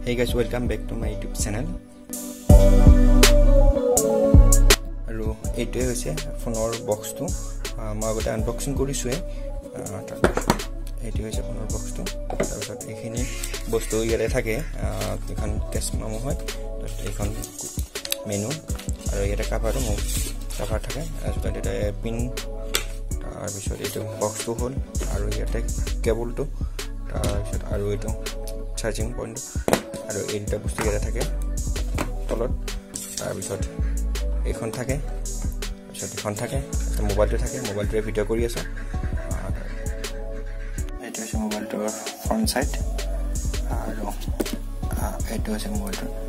Hey guys, welcome back to my YouTube channel. আৰু এইটোৱে হৈছে ফোনৰ বক্সটো মই আগতে আনবক্সিং কৰিছোৱে এইটো হৈছে ফোনৰ বক্সটো তাৰপিছত এইখিনি বস্তু ইয়াতে থাকে এখন কেছ মেমো হয় এইখন মেনু আৰু ইয়াতে কভাৰটো কভাৰ থাকে তাৰপিছত এটা পিন তাৰপিছত এইটো বক্সটো হ'ল আৰু ইয়াতে কেবলটো তাৰপিছত আৰু এইটো চাৰ্জিং পইণ্ট আৰু এই দুটা বস্তু ইয়াতে থাকে তলত তাৰপিছত এইখন থাকে তাৰপিছত এখন থাকে মোবাইলটো থাকে মোবাইলটোৱে ভিডিঅ' কৰি আছে এইটো হৈছে মোবাইলটোৰ ফ্ৰণ্ট সাইড আৰু এইটো হৈছে মোবাইলটোৰ